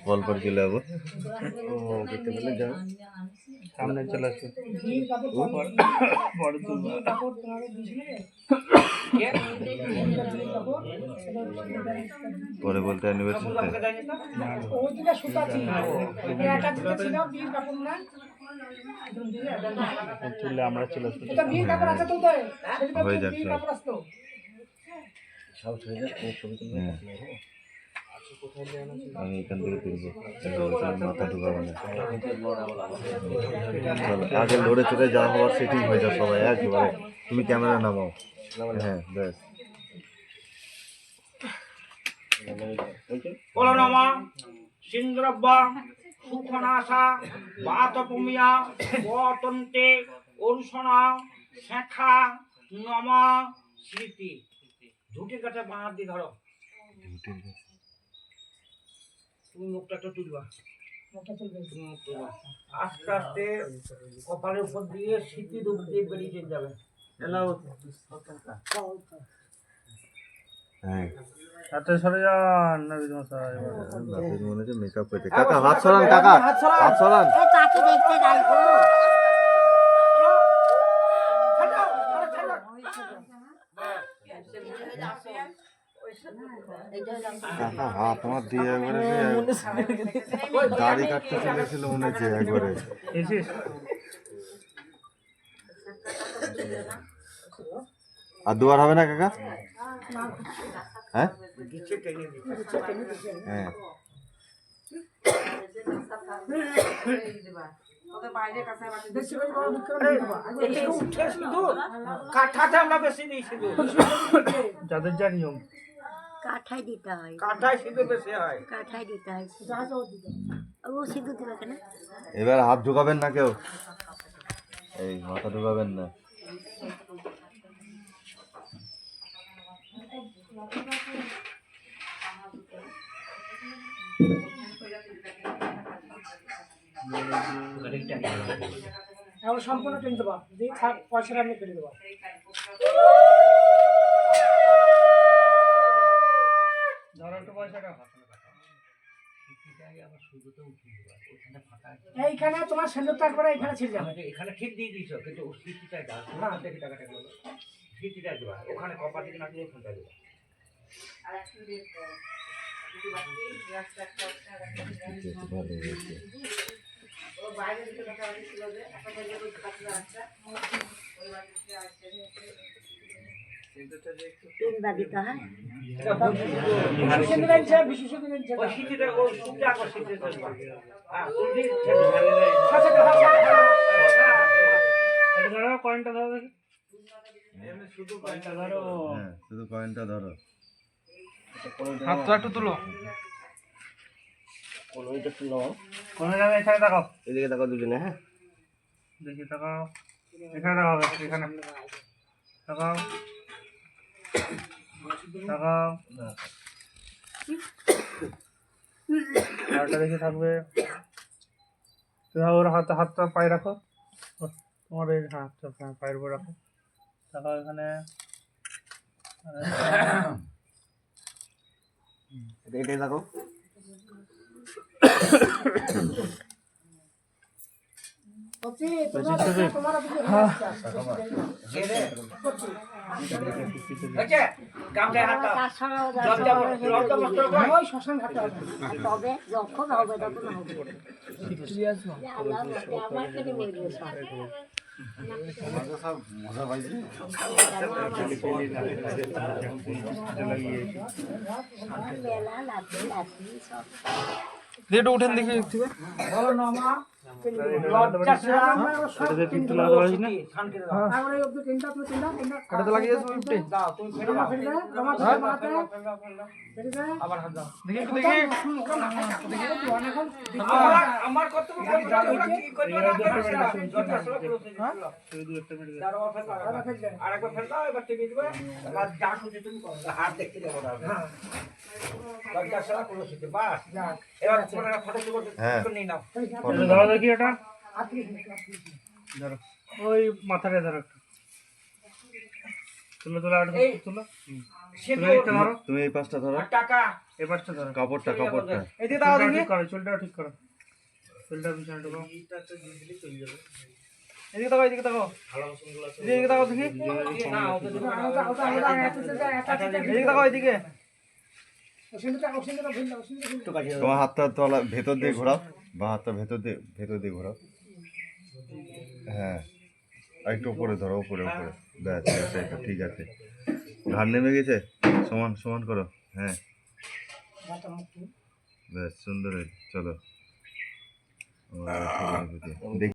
Call पर किला वो सामने चला পরে বলতে অ্যানিভার্সারিতে তুললে আমরা চলে হয়ে যাচ্ছে আমি এখান থেকে তুলবো মাথা ঢুকাবো না আগে লড়ে চড়ে যা হওয়ার সেটিং হয়ে যাবে সবাই একেবারে তুমি ক্যামেরা নামাও হ্যাঁ ব্যাস কলনামা সিন্দ্রব্বা সুখনাশা বাতপুমিয়া বতন্তে অরুষণা শেখা নমা স্মৃতি ঝুটি কাছে বাঁ হাত দিয়ে ধরো তুমি মুখটা একটু তুলবা আস্তে আস্তে কপালের উপর দিয়ে স্মৃতি ডুব দিয়ে বেরিয়ে যাবে হ্যাঁ হাতে সরে যান মনে হচ্ছে মেকআপ করতে কাকা হাত সরান কাকা হাত সরান দেখতে যাইবো কাকা হাত আমার দিয়ে একবারে দাড়ি কাটতে চলেছিল মনে হচ্ছে একবারে আর দুবার হবে না কাকা হ্যাঁ হ্যাঁ যাদের যা নিয়ম কাঠায় দিতে হয় কাঁঠায় সিঁদুর বেশি হয় কাঠায় দিতে হয় ও সিঁদুর দিবে কেন এবার হাত ঢুকাবেন না কেউ এই মাথা ঢুকাবেন না সম্পূর্ণ টেনে দেবো দিয়ে পয়সাটা আমি ফেলে দেবো এইখানে তোমার সেন্দুরটা একবারে এখানে ছিল এখানে ঠিক দিয়ে দিয়েছো কিন্তু স্মৃতিটা হ্যাঁ দেখি টাকাটা গেল স্মৃতিটা দেবা ওখানে কপাল দিকে না দিয়ে ওখানটা দেবা বাইরে দিকে টাকা ছিল যে একটা জায়গায় ওই কাছে রাস্তা ওই বাড়িতে আসছে তিনবার দিতে হয় কয়েনটা ধরো শুধু কয়েনটা ধরো হাতটা একটু তুলো কোন জায়গায় এখানে দেখাও এদিকে দেখো দুজনে হ্যাঁ দেখি দেখাও এখানে দেখাও এখানে দেখাও দেখাও আরটা দেখে থাকবে ওর হাতটা পায়ে রাখো তোমার এই হাতটা পায়ের উপর রাখো দেখাও এখানে এটাই দেখো তবে যখন হবে তখন হবে মজা পাইছি যেটা উঠেন দেখি একটু দেখি এটা ওই মাথাটা ধরো তুলো তুলো তুলো তুমি একটা ধরো, তুমি এই পাশটা ধরো, আর টাকা এই পাশটা ধরো। কাপড়টা কাপড়টা এদিকে তাকাও দেখি। ঠিক করো, চুলটাও ঠিক করো। চুলটা পিছনে ঢুকাও। এদিকে তাকাও, এদিকে তাকাও। এদিকে তাকাও দেখি। না ওকে দেবো না, এদিকে তাকাও, এদিকে। তোমার হাতটা তলা ভেতর দিয়ে ঘোরাও, বা হাতটা ভেতর দিয়ে ঘোরাও। হ্যাঁ, আর একটু উপরে ধরো, উপরে উপরে। ব্যাস ব্যাস, এটা ঠিক আছে। ঘাড় নেমে গেছে, সমান সমান করো। হ্যাঁ ব্যাস, সুন্দর হয়েছে। চলো দেখি